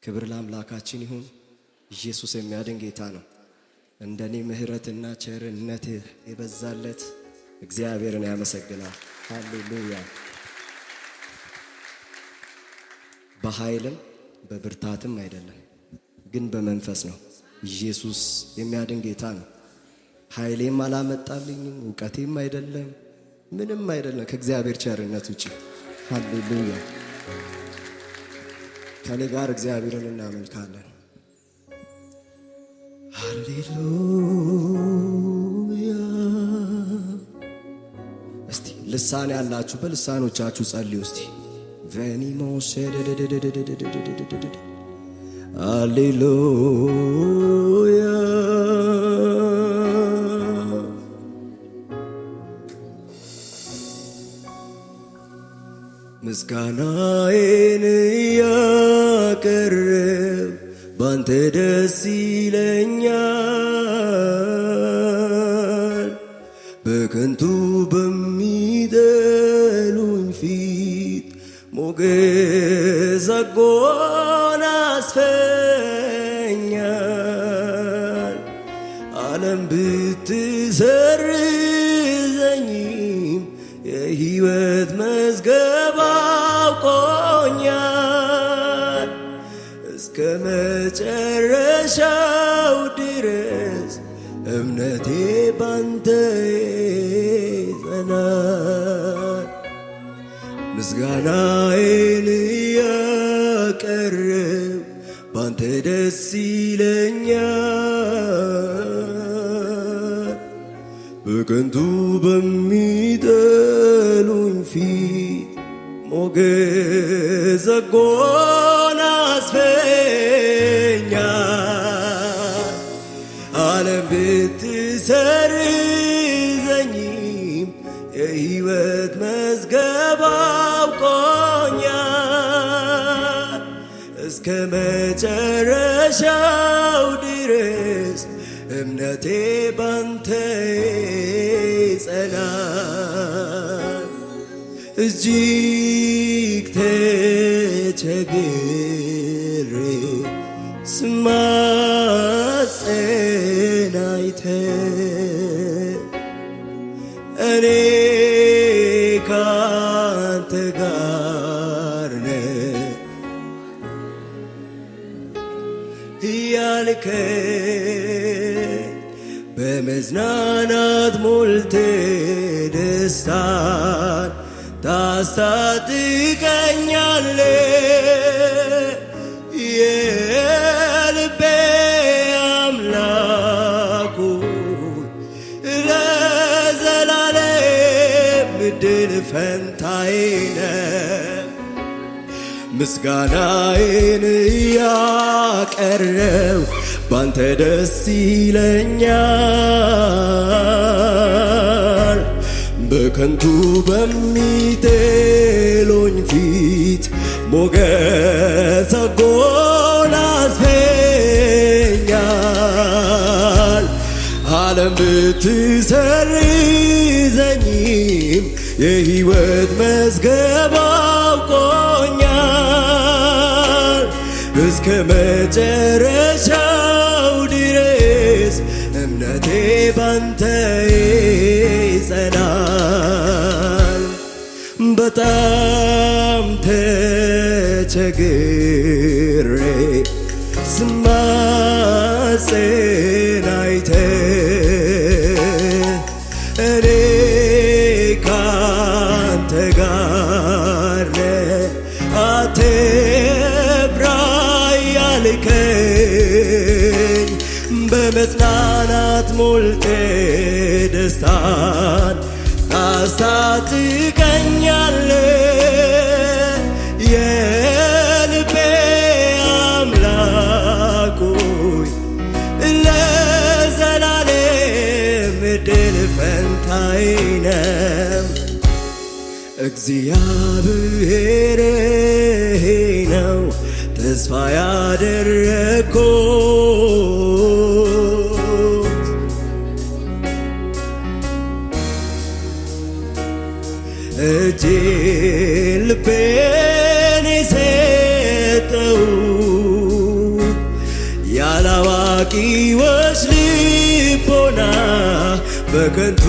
ክብር ለአምላካችን ይሁን። ኢየሱስ የሚያድን ጌታ ነው። እንደኔ ምህረትና ቸርነት የበዛለት እግዚአብሔርን ያመሰግናል። ሃሌሉያ። በኃይልም በብርታትም አይደለም ግን በመንፈስ ነው። ኢየሱስ የሚያድን ጌታ ነው። ኃይሌም አላመጣልኝም፣ እውቀቴም አይደለም፣ ምንም አይደለም ከእግዚአብሔር ቸርነት ውጪ። ሃሌሉያ። ከኔ ጋር እግዚአብሔርን እናመልካለን። ሃሌሉያ። እስቲ ልሳን ያላችሁ በልሳኖቻችሁ ጸልዩ እስቲ። ቬኒሞስ ሃሌሉያ። ምስጋናዬን ያቀርብ ባንተ ደስ ይለኛል። በከንቱ በሚጠሉኝ ፊት ሞገስ አጎናጽፈኛል። ዓለም ብትሰርዘኝም የሕይወት መዝገብ አውቆኛል። እስከ መጨረሻው ድረስ እምነቴ ባንተ ይጸናል። ምስጋናዬን ያቀርብ ባንተ ደስ ይለኛል። በከንቱ በሚጠሉኝ ፊት ሞገስ አጎናጽፈኛል። ዓለም ብትሰርዘኝም የሕይወት መዝገብ አውቆኛል። እስከ መጨረሻው ድረስ እምነቴ ባንተ ይጸናል። እጅግ ተቸግሬ ስማጸን አይተህ እኔ ካንተ ጋር ነኝ እያልከኝ በመዝናናት ሞልተ ደስታን ታስታጥቀኛለ። የልቤ አምላኩ ለዘላለም ዕድል ፈንታዬ ነህ። ምስጋናዬን ያቀረብ ባንተ ደስ ይለኛል። በከንቱ በሚጠሉኝ ፊት ሞገስ አጎናጽፈኛል። ዓለም ብትሰርዘኝም የሕይወት መዝገብ አውቆኛል። እስከ መጨረሻው ድረስ እምነቴ ባንተ ይጸናል። በጣም ተቸግሬ ስማጸን አይተህ እኔ ካንተ ጋር ነኝ አትፍራ ያልከኝ በመጽናናት ሞልተ ደስታን ታስታጥቀኛለ። የልቤ አምላክ ሆይ ለዘላለም ዕድል ፈንታዬ ነህ። እግዚአብሔር ነው ተስፋ ያደረግኩት እጄን ልቤን የሰጠው የአዋቂዎች ልቦና በከንቱ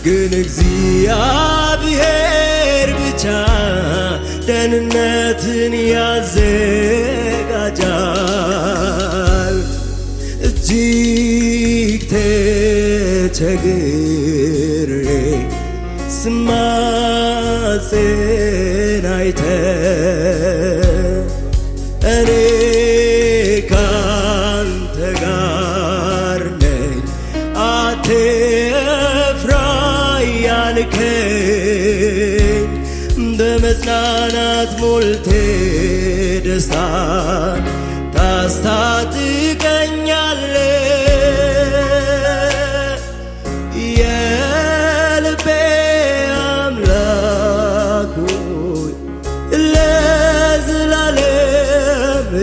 ግን እግዚአብሔር ብቻ ደህንነትን ያዘጋጃል። እጅግ ተቸግሬ ስማጸን አይተህ እኔ ካንተ ጋር ነኝ አትፍራ ያልከኝ በመጽናናት ሞልቴ ደስታን ታስታጥቀኛለህ። የልቤ አምላክ ሆይ ለዘላለም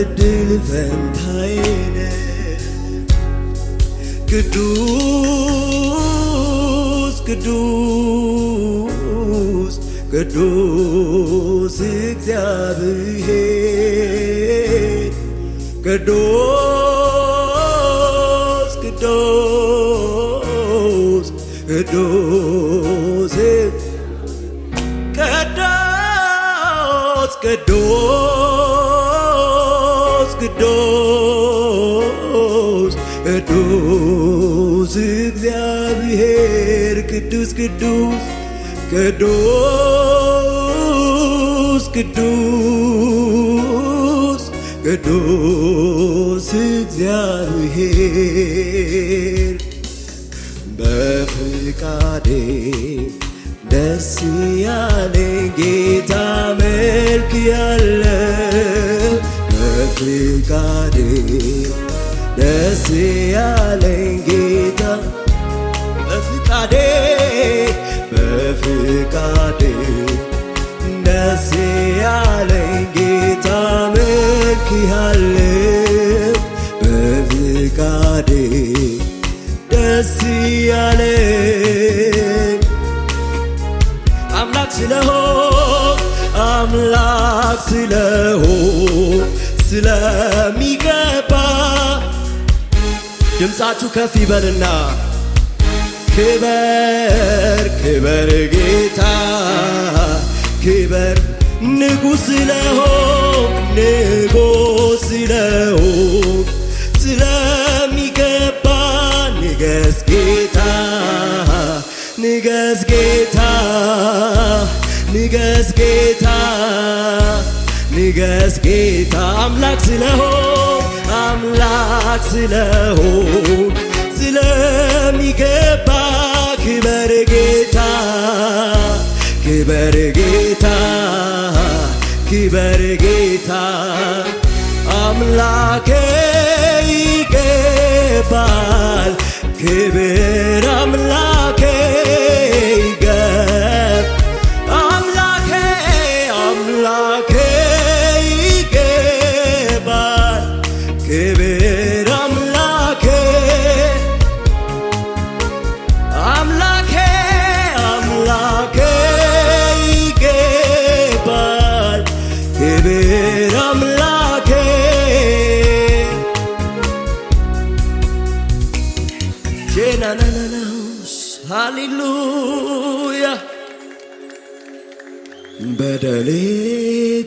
እድል ፈንታዬ ነህ። ቅዱስ ቅዱስ ቅዱስ እግዚአብሔር ቅዱስ ቅዱስ ቅዱስ ቅዱስ ቅዱስ ቅዱስ ቅዱስ እግዚአብሔር ቅዱስ ቅዱስ ቅዱስ ቅዱስ ቅዱስ እግዚአብሔር በፍቃዴ ደስ ያለኝ ጌታ መልክ ያለ በፍቃዴ ደስ ያለኝ ጌታ በፍቃዴ በፍቃዴ ደስ ያለኝ ጌታ መልክ ያለ በፍቃዴ ደስ ያለኝ አምላክ ስለሆን አምላክ ስለሆን ስለሚገባ ድምፃችሁ ከፍ ይበልና ክበር ክበር ጌታ ክበር ንጉሥ ስለሆንክ ንጉሥ ስለሆንክ ስለሚገባ ንገስ ጌታ ንገስ ጌታ ንገስ ጌታ ንገስ ጌታ አምላክ ስለሆንክ አምላክ ስለሆንክ ስለሚገባ ክበር ጌታ ክበር ጌታ ክበር ጌታ አምላኬ ይገባል ክብር አምላኬ ይገባል አምላኬ አምላኬ ይገባል ክብር አምላኬ አምላኬ አምላኬ ይገባል ክብር አምላኬ ጄናናናናውስ ሃሌሉያ በደሌ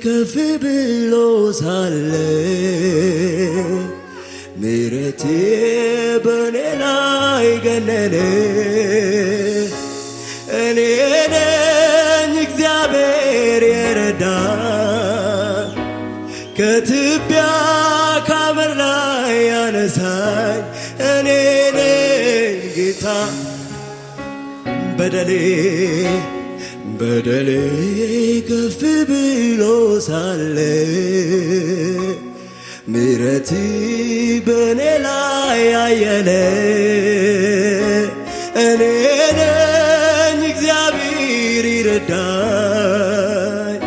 ከፍ ብሎ ሳለ ምሕረቴ በኔ ላይ ገነነ እኔ ነኝ እግዚአብሔር የረዳኝ ከትቢያ ካመር ላይ ያነሳኝ እኔ ነኝ ጌታ በደሌ በደሌ ከፍ ብሎ ሳለ ምሕረት በኔ ላይ አየለ እኔ ነኝ እግዚአብሔር ይረዳኝ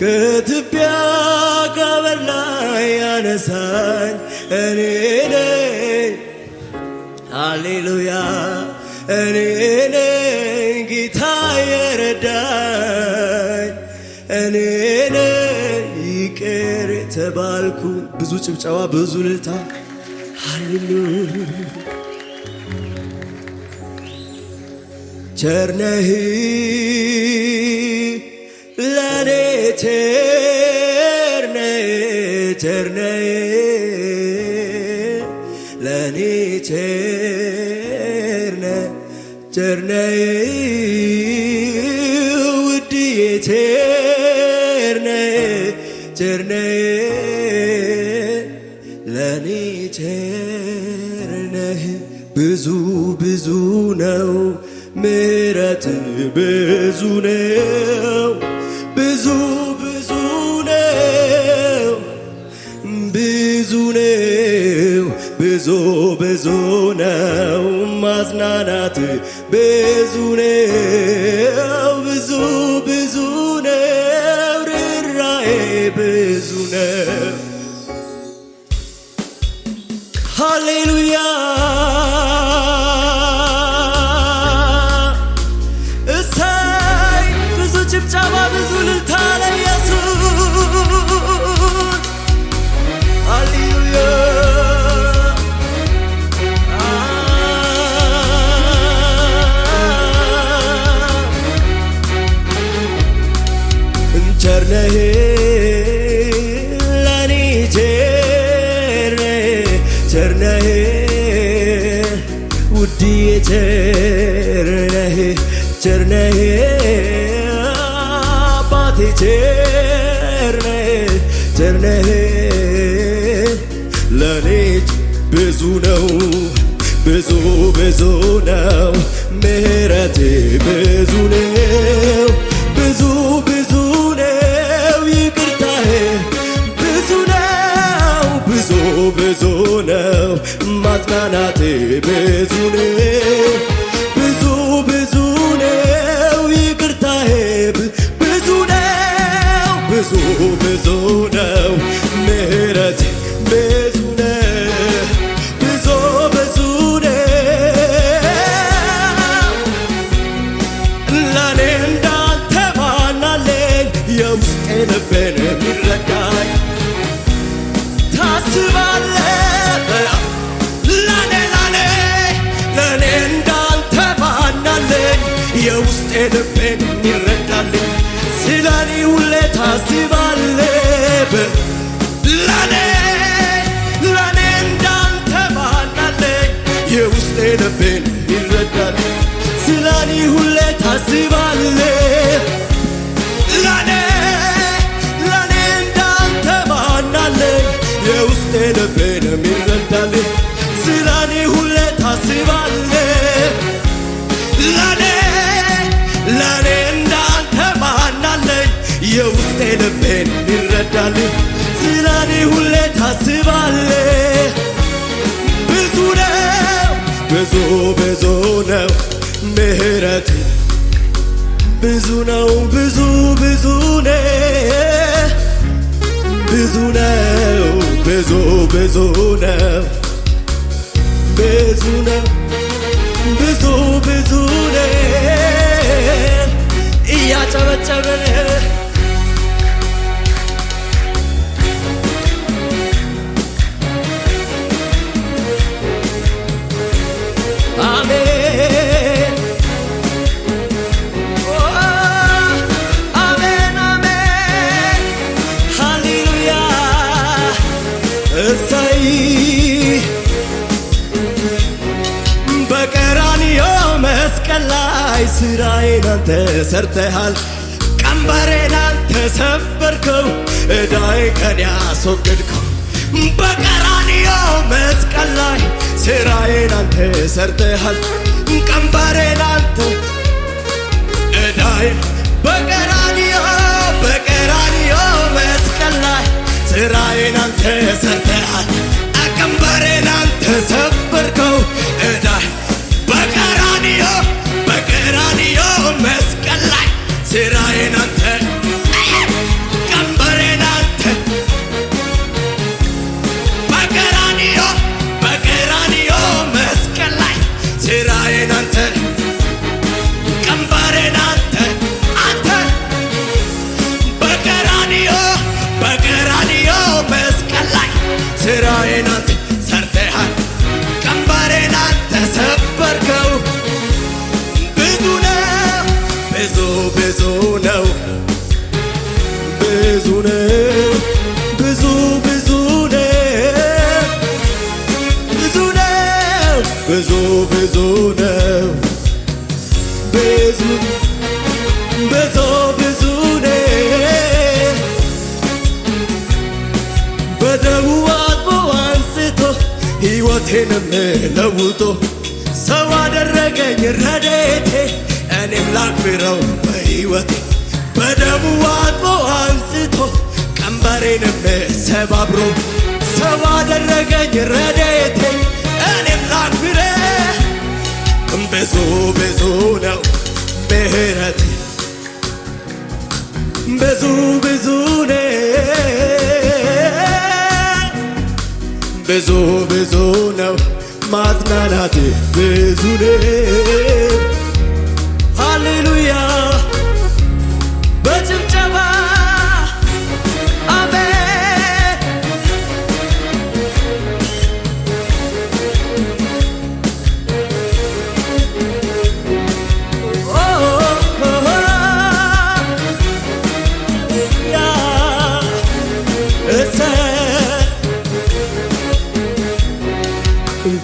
ከትቢያ ቀበር ላይ ያነሳኝ እኔ ነኝ ሃሌሉያ እኔ ነኝ ጌታ የረዳኝ እኔ ነኝ ይቅር የተባልኩ ብዙ ጭብጨባ ብዙ እልልታ ሃሌሉያ ቸርነህ ለኔ ቸርነህ ለኔ ቸርነህ ውድዬ ቸርነህ ለኔ ቸርነህ ብዙ ብዙ ነው ምሕረት ብዙ ነው ብዙ ብዙ ነው ብዙ ነው ብዙ ብዙ ነው ማጽናናት ብዙ ነው ብዙ ብዙ ነው ርኅራኄ ብዙ ነው ሃሌሉያ እሰይ ብዙ ጭብጨባ ብዙ እልልታ ለኢየሱስ ሃሌሉያ ቸርነህ ለኔ ቸርነህ ውድዬ ቸርነህ አባቴ ቸርነህ ለኔ ብዙ ነው ብዙ ብዙ ነው ምሕረት ብዙ ነው ብዙ ብዙ ነው ይቅርታህ ብዙ ነው ብዙ ብዙ ነው ማጽናናት ብዙ ነው ብዙ ብዙ ነው ይቅርታህ ብዙ ነው ብዙ ብዙ ነው ምሕረት ብዙ ነው ብዙ ብዙ ነው ለኔ እንዳንተ ማናለኝ የውስጤ ልቤን የሚረዳኝ ታስባለህ ለኔ እንዳንተ ማናለኝ የውስጤ ልቤን የሚረዳልኝ ስለኔ ሁሌ ታስባለህ ለኔ እንዳንተ ማናለኝ የውስጤ ልቤን የሚረዳልኝ ስለኔ ሁሌ ታስባለህ ለኔ እንዳንተ ማናለኝ የውስጤ ልቤን የሚረዳልኝ ስለኔ ሁሌ ታስባለህ ለኔ እንዳንተ ማናለኝ የውስጤ ልቤን የሚረዳልኝ ስለኔ ሁሌ ታስባለህ ብዙ ነው ብዙ ብዙ ነው ምሕረት ብዙ ነው ብዙ ብዙ ነው ብዙ ነው ብዙ ብዙ ነው ብዙ ነው ብዙ ብዙ ነው እያጨበጨብን አሜን አሜን አሜን ሃሌሉያ እሰይ በቀራንዮ መስቀል ላይ ስራዬን አንተ ሰርተሃል ቀንበሬን አንተ ሰበርከው ዕዳዬን ከኔ አስወገድከው በቀራንዮ መስቀል ላይ ስራዬን አንተ ሰርተሃል ቀንበሬን አንተ ዕዳዬን በቀራንዮ መስቀል ላይ ስራዬን አንተ ሰርተሃል ቀንበሬን አንተ ሰበርከው ዕዳዬን በቀራንዮ መስቀል ላይ ስራዬን አንተ ቀንበሬን አንተ በቀራንዮ መስቀል ላይ ስራዬን አንተ ቀንበሬን አንተ ብዙ ነው ብዙ ብዙ ነው ብዙ ነው ብዙ ብዙ ነው ብዙ ብዙ ብዙ ነው በደሙ አጥቦ አንስቶ ሕይወቴንም ለውጦ ሰው አደረገኝ ረድኤቴ እኔም ላክብረው በሕይወቴ በደሙ አጥቦ አንስቶ ቀንበሬንም ሰባብሮ ሰው አደረገኝ ረድኤቴ እኔም ላክብረው ብዙ ብዙ ነው ምሕረቴ ብዙ ብዙ ነው ብዙ ብዙ ነው ማጽናናቴ ብዙ ነው ሃሌሉያ በጭብጨባ አሜን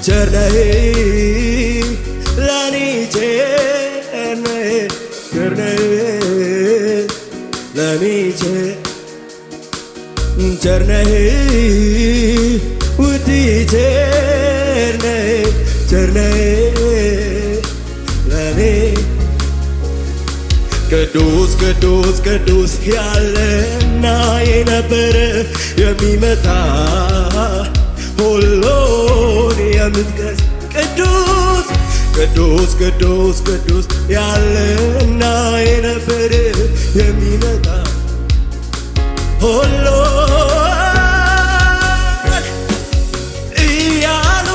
ቸርነህ ለኔ ቸርነህ ለኔ ቸርነህ ውዴ ቸርነህ ለኔ ቅዱስ ቅዱስ ቅዱስ ያለና የነበረ የሚመጣ ሁሉን የምትገዝ ቅዱስ ቅዱስ ቅዱስ ቅዱስ ያለና የነበረ የሚመጣ ሁሉን እያሉ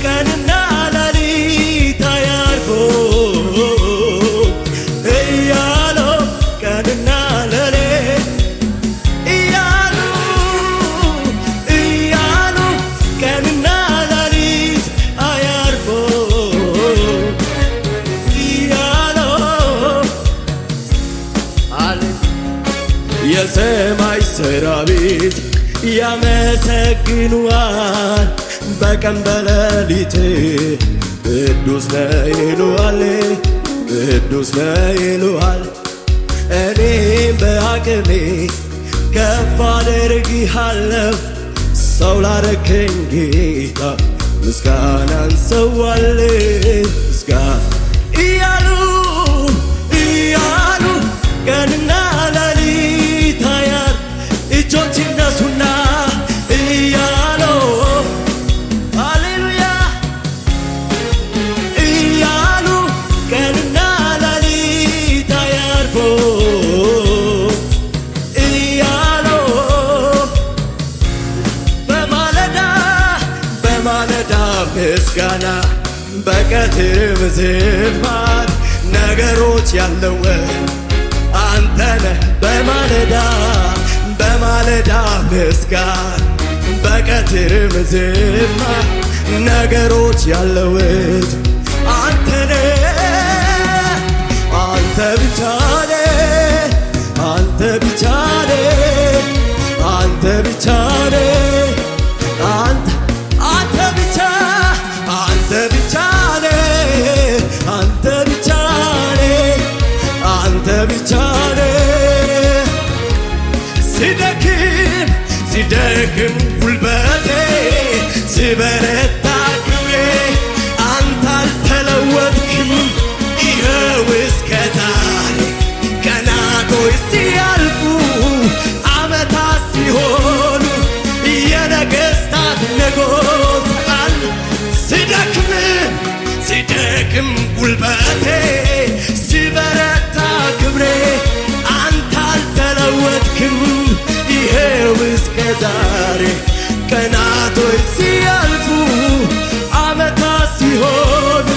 ቀንና ሌሊት አያርፉ እያሉ ቀንና ሌሊት የሰማይ ሰራዊት ያመሰግኑሃል በቀን በሌሊት ቅዱስ ነህ ይሉሃል ቅዱስ ነህ ይሉሃል እኔም በአቅሜ ከፍ አደርግሃለሁ ሰው ላረከኝ ጌታ ምስጋናን ሰዋለሁ ምስጋና እያሉ ቀንና ሌሊት አያር እጆች ይነሱና እያሉ ሃሌሉያ እያሉ ቀንና ሌሊት አያርፉ እያሉ በማለዳ ምስጋና በቀትርም ዝማሬ ነገሮች ያለወጥ አንተነህ በማለዳ ምስጋና በቀትርም ዝማሬ ነገሮች ያለወጥ አንተነህ አንተ ብቻ ነህ አንተ ብቻ ነህ አንተ ብቻ ነህ አንተ ብቻ ነህ አንተ ብቻ ነህ አንተ ብቻ ነህ ሲደክም ጉልበቴ ሲበረታ ክብሬ አንተ አልተለወጥክም ይኸው እስከ ዛሬ ቀናቶች ሲያልፉ ዓመታት ሲሆኑ የነገሥታት ንጉሥ ሲደክም ጉልበቴ ሲበረታ ክብሬ አንተ አልተለወጥክም ይኸው እስከ ዛሬ ቀናቶች ሲያልፉ ዓመታት ሲሆኑ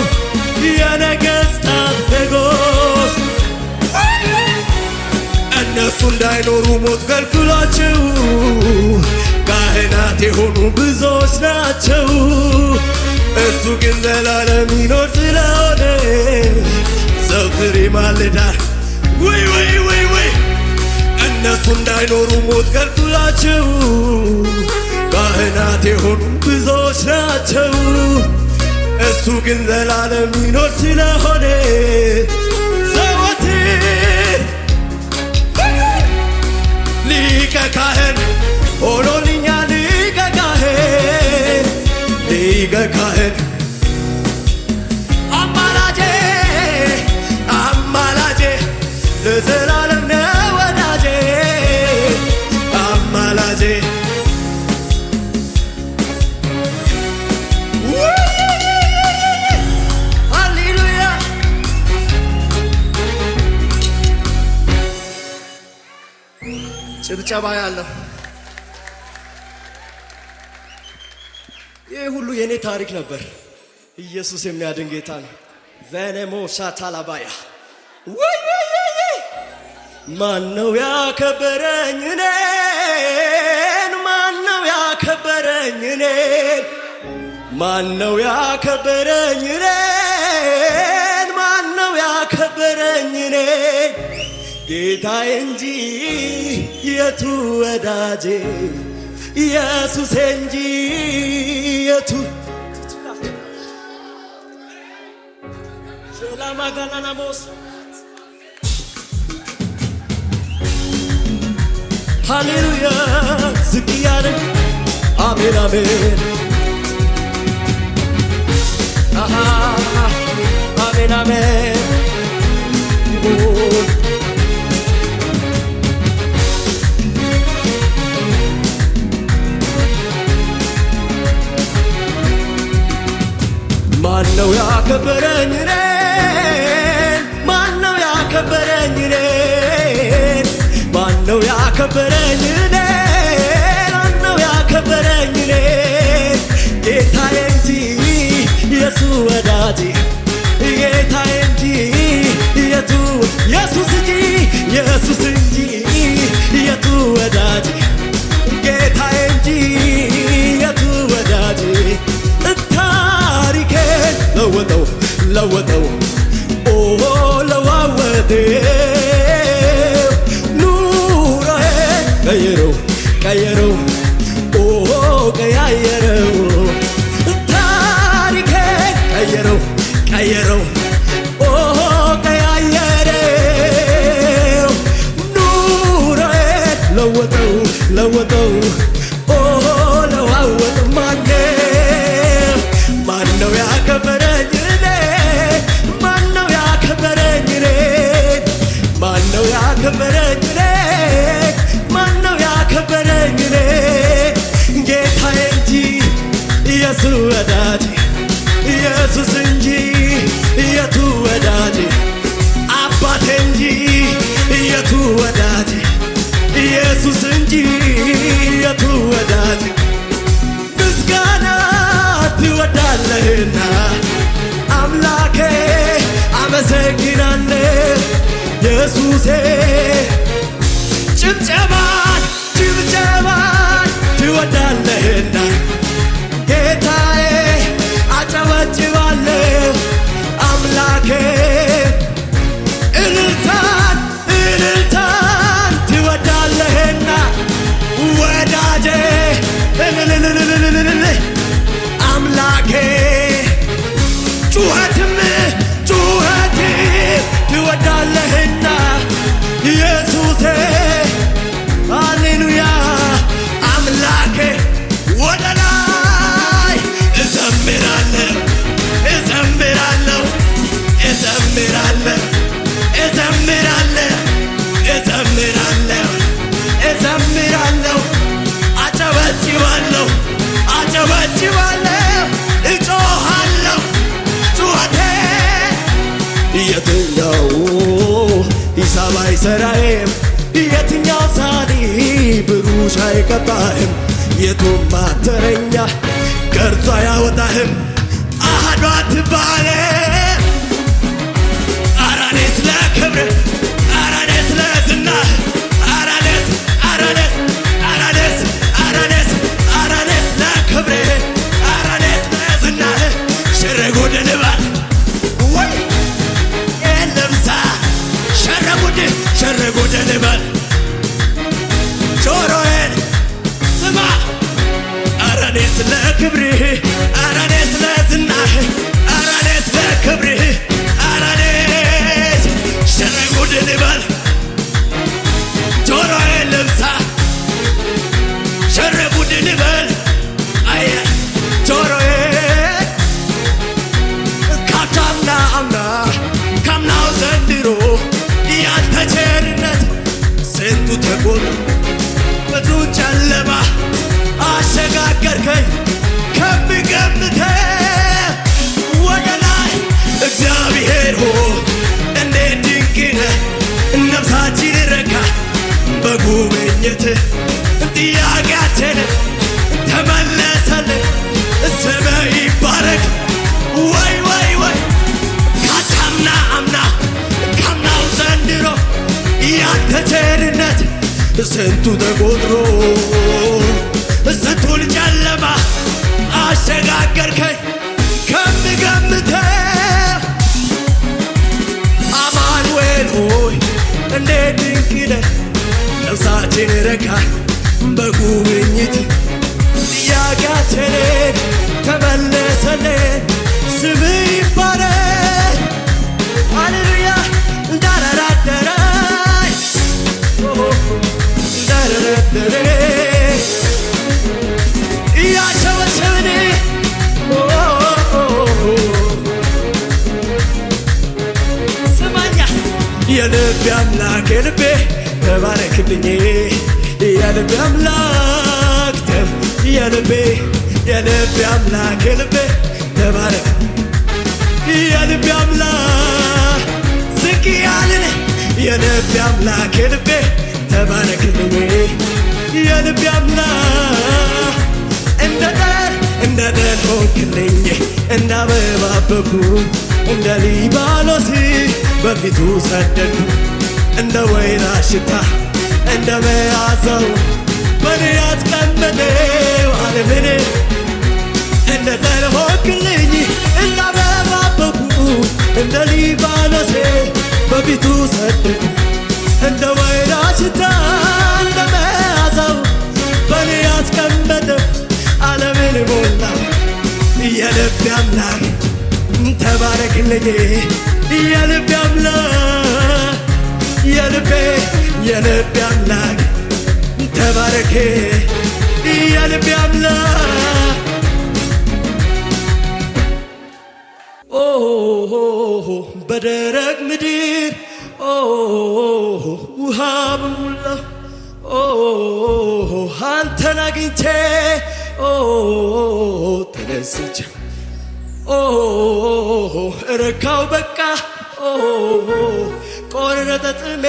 የነገሥታት ንጉሥ እነሱ እንዳይኖሩ ሞት ከልክሏቸው ካህናት የሆኑ ብዙዎች ናቸው እሱ ግን ዘላለም ይኖር ስለሆነ ዘውትር ይማልዳል ወይ እነሱ እንዳይኖሩ ሞት ከልክሏቸው ካህናት የሆኑ ብዙዎች ናቸው። እሱ ግን ዘላለም ይኖር ስለሆነ ዘወትር ሊቀ ካህን ሆኖልኛል። ሊቀ ካህን ሊቀ ካህን አማላጄ አማላጄ ለዘላለም ነው ወዳጄ አማላጄ ሃሌሉያ። ጭብጨባ ያለው ይህ ሁሉ የኔ ታሪክ ነበር። ኢየሱስ የሚያድን ጌታ ነው። ቬኔሞ ሻታላባያ ማነው ያከበረኝ እኔን? ማነው ያከበረኝ እኔን? ማነው ያከበረኝ እኔን? ማነው ያከበረኝ እኔን? ጌታዬ እንጂ የቱ ወዳጄ ኢየሱስ እንጂ የቱ ሸላማጋናናሞስ ሃሌሉያ ዝቅ እያልን አሜን አሜን አሜን አሜን ማነው ያከበረኝ እኔን? ማነው ያከበረኝ እኔን? ማነው ያከበረኝ እኔን? ማነው ያከበረኝ እኔን? ጌታዬ እንጂ የሱ ወዳጄ ጌታዬ እንጂ የቱ ኢየሱስ እንጂ ኢየሱስ እንጂ የቱ ወዳጄ ጌታዬ እንጂ የቱ ወዳጄ ታሪኬን ለወጠው ለወጠው ኦሆ ለዋወጠው ኑሮዬን ቀየረው ቀየረው ኦሆ ቀያየረው ታሪኬን ቀየረው ቀየረው ኦሆ ቀያየረው ኑሮዬን ለወጠው ለወጠው ኦሆ ለዋወጠው ማነው ያከበረኝ እኔን? ማነው ያከበረኝ እኔን? ማነው ያከበረኝ እኔን? ማነው ያከበረኝ እኔን? ጌታዬ እንጂ ኢየሱስ ወዳጄ ኢየሱስ እንጂ የቱ ወዳጄ አባቴ እንጂ የቱ ወዳጄ ኢየሱስ እንጂ የቱ ወዳጄ ምስጋና ትወዳለህና አምላኬ አመሰግናለሁ ኢየሱሴ ጭብጨባን ጭብጨባን ትወዳለህና ጌታዬ አጨበጭባለሁ አምላኬ እልልታን እልልታን ትወዳለህና ወዳጄ አምላኬ ጩኸትም ጩኸት ትወዳለህና ኢየሱሴ ሃሌሉያ አምላኬ ወደ ላይ እዘምራለሁ እዘምራለሁ እዘምራለሁ እዘምራለሁ እዘምራለሁ እዘምራለሁ አጨበጭባለሁ አጨበጭባለሁ እጮሃለሁ ጩኸቴ የትኛው ሂሳብ አይሠራም የትኛው ሳኒ ብሩሽ አይቀባህም የቱም ማተረኛ ቀርጾ አያወጣህም አሃዱ አትባልም አራኔስ ለክብር አራኔስ ለዝናህ አራኔስ አራኔስ አራኔስ አራኔስ አራኔስ ለክብር አራኔስ ለዝናህ ሸረጉድ ልባል ወይ የለምሳ ሸረጉድ ልባል ክብርህ ኧረ እኔስ ለዝናህ ኧረ እኔስ ለክብርህ ኧረ እኔስ ሸረ ጉድ ልበል ጆሮዬን ልብሳ ሸረ ጉድ ልበል አየ ጆሮዬን ካምና አምና ካምናው ዘንድሮ ያንተ ቸርነት ስንቱ ተቆጥሮ ምድሩን ጨለማ አሸጋገርከኝ ከምገምተው ወደ ላይ እግዚአብሔር ሆይ እንዴት ድንቅ ነህ ነፍሳችን ረካ በጉብኝትህ ጥያቄያችን ተመለሰልን ስምህ ይባረክ ወይ ወይ ወይ ካቻምና አምና ካምናው ዘንድሮ ያንተ ቸርነት ስንቱ ተቆጥሮ ስንቱን ጨለማ አሸጋገርከኝ ከምገምተው አማኑኤል ሆይ እንዴት ድንቅ ነህ ነፍሳችን ረካ በጉብኝት ጥያቄያችንን ተመለሰልን ስምህ ይባረክ ሃሌሉያ እንዳረራደረኝ እንዳረራደረኝ እያሸበሸብን ስማኛ የልቤ አምላክ የልቤ ተባረክልኝ የልቤ አምላክ የልቤ አምላክ የልቤ ተባረክ የልቤ አምላክ ዝቅ ያልን የልቤ አምላክ የልቤ ተባረክልኝ የልቤ አምላክ እንደ ደን ሆንክልኝ እንደ አበባ አበብኩ እንደ ሊባኖስ በፊቱ ሰደድኩ እንደ ወይራ ሽታ እንደ መዓዛው በኔ ያስቀመጠው ዓለምን እንደ ደን ሆንክልኝ እንደ አበባ አበብኩ እንደ ሊባኖስ በፊቱ ሰደድኩ እንደ ወይራ ሽታ እንደ መዓዛው በኔ ያስቀመጠው ዓለምን ሞላ የልቤ አምላክ ተባረክልኝ የልቤ አምላክ የልቤ አምላክ ተባረክ የልቤ አምላክ በደረቅ ምድር ውሃ በሞላ አንተን አግኝቼ ተደስቼ ረካው በቃ ቆረጠ ጥሜ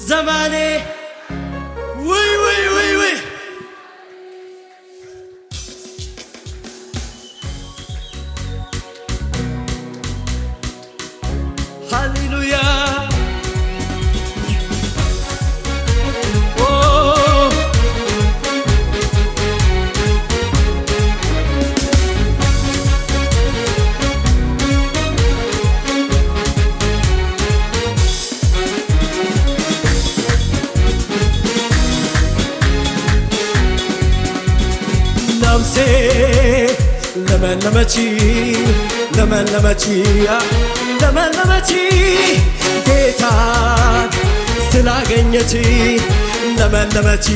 ዘመኔ ውይ ውይ ውይ ውይ ሃሌሉያ ነፍሴ ለመለመች ጌታን ስላገኘች ለመለመች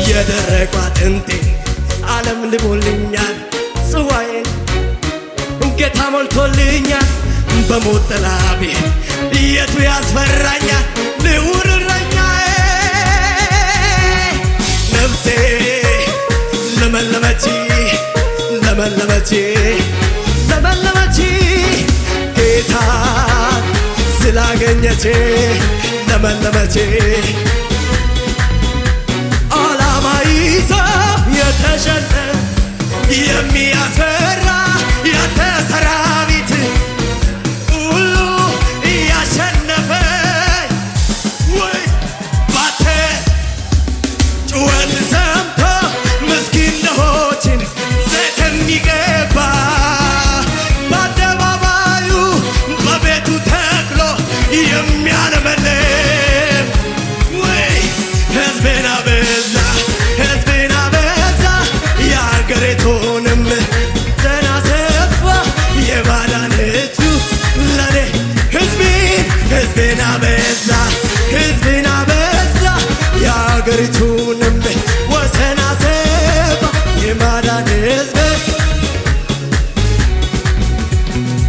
የደረቁ አጥንቴ ዓለም ልሞልኛል ጽዋዬን ጌታ ሞልቶልኛል በሞት ጥላ ብሄድ የቱ ያስፈራኛል ልዑል እረኛዬ ነፍሴ ለመለመች ጌታን ስላገኘች ለመለመች ዓላማ ይዞ የተሸነፈ የሚያስፈራ ያንተ ሰራዊት ሁሉ እያሸነፈ ወይ ባተ ጩኸት ሰምቶ ምስኪን ድሆችን ዘይት የሚቀባ በአደባባዩ በቤቱ ተክሎ የሚያለመልም ወይ ሕዝቤን አበዛ አበዛ ሕዝብን አበዛ የአገሪቱንም ወሰን አሰፋ የማዳን ሕዝብ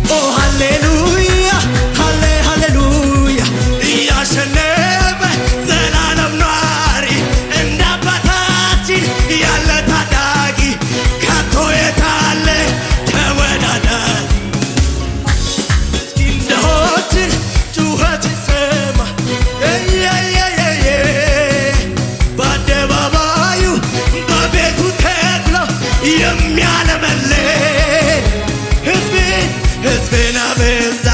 ኦ ሃሌሉያ ሃሌ ሃሌሉያ እያሸነፈ ዘላለም ኗሪ እንደ አባታችን ያለ ታዳጊ ከቶ የታለ ተወዳዳሪ ምስኪን ድሆችን ጩኸት ይሰማ በአደባባዩ በቤቱ ተክሎ የሚያለመልም ሕዝብን አበዛ